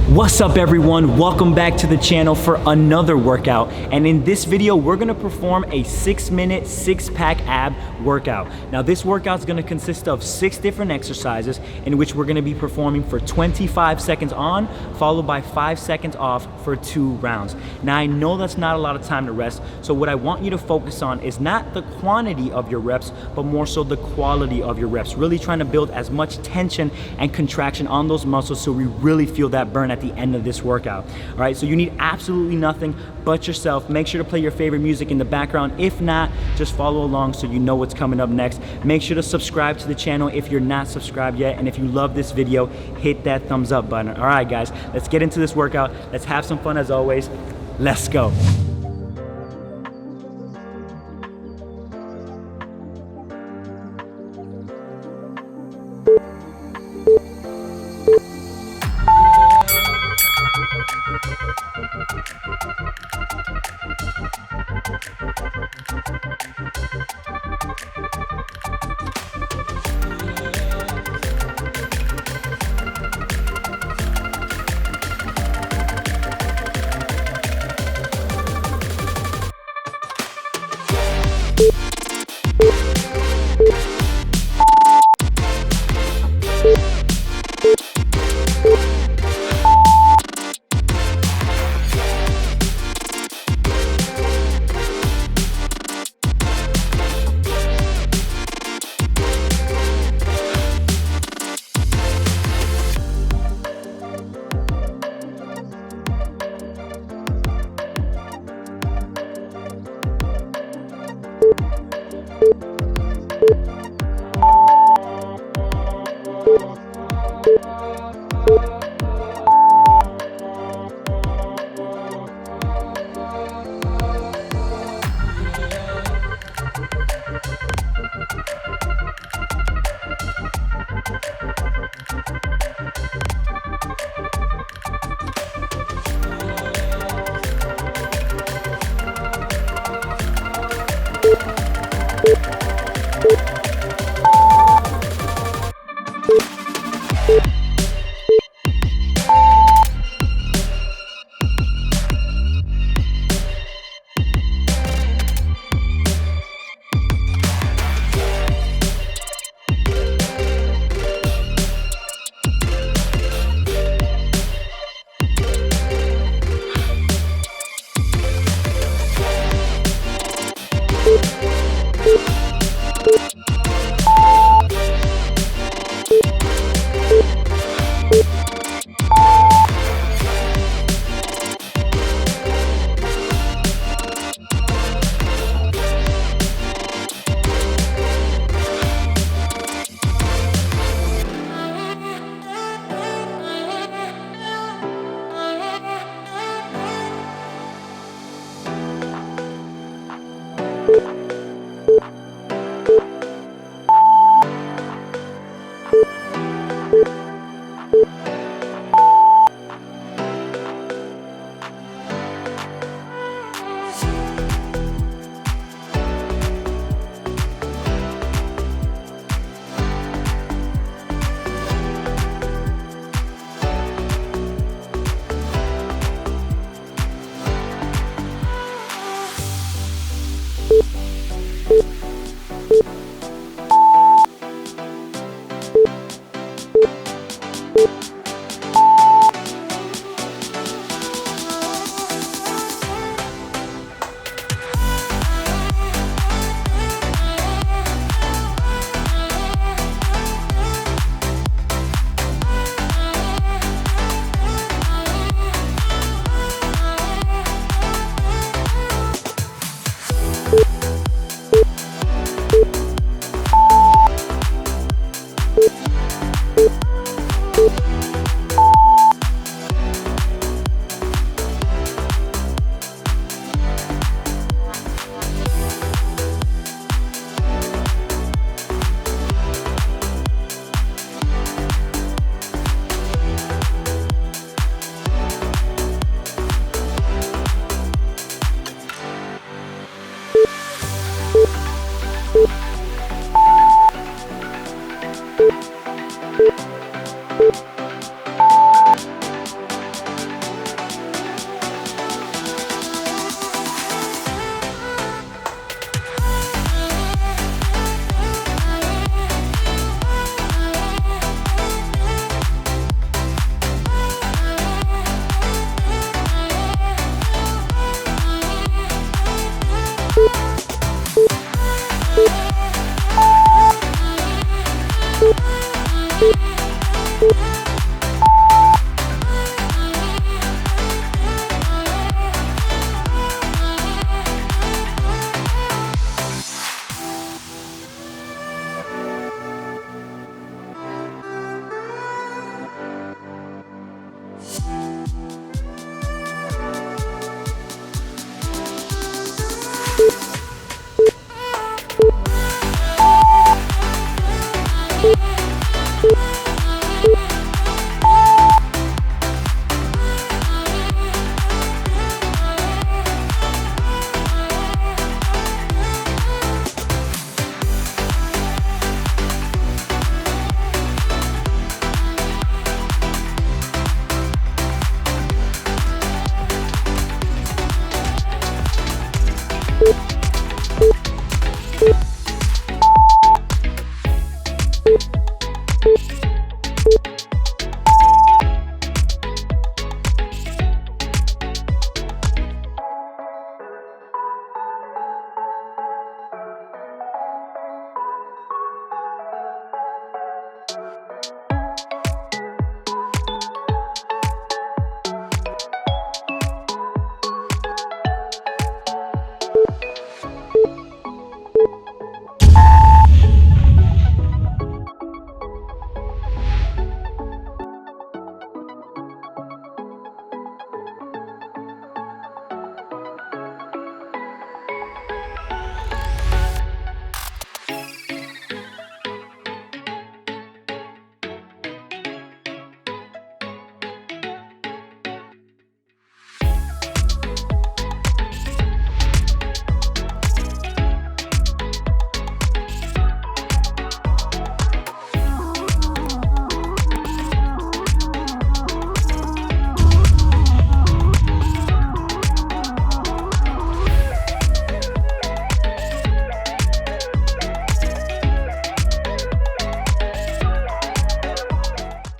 What's up everyone? Welcome back to the channel for another workout. And in this video, we're gonna perform a 6-minute, 6-pack ab workout. Now this workout is gonna consist of 6 different exercises in which we're gonna be performing for 25 seconds on, followed by 5 seconds off for 2 rounds. Now I know that's not a lot of time to rest, so what I want you to focus on is not the quantity of your reps, but more so the quality of your reps. Really trying to build as much tension and contraction on those muscles so we really feel that burn at the end of this workout. All right, so you need absolutely nothing but yourself. Make sure to play your favorite music in the background. If not, just follow along so you know what's coming up next. Make sure to subscribe to the channel if you're not subscribed yet, and if you love this video, hit that thumbs up button. All right guys, let's get into this workout. Let's have some fun as always. Let's go.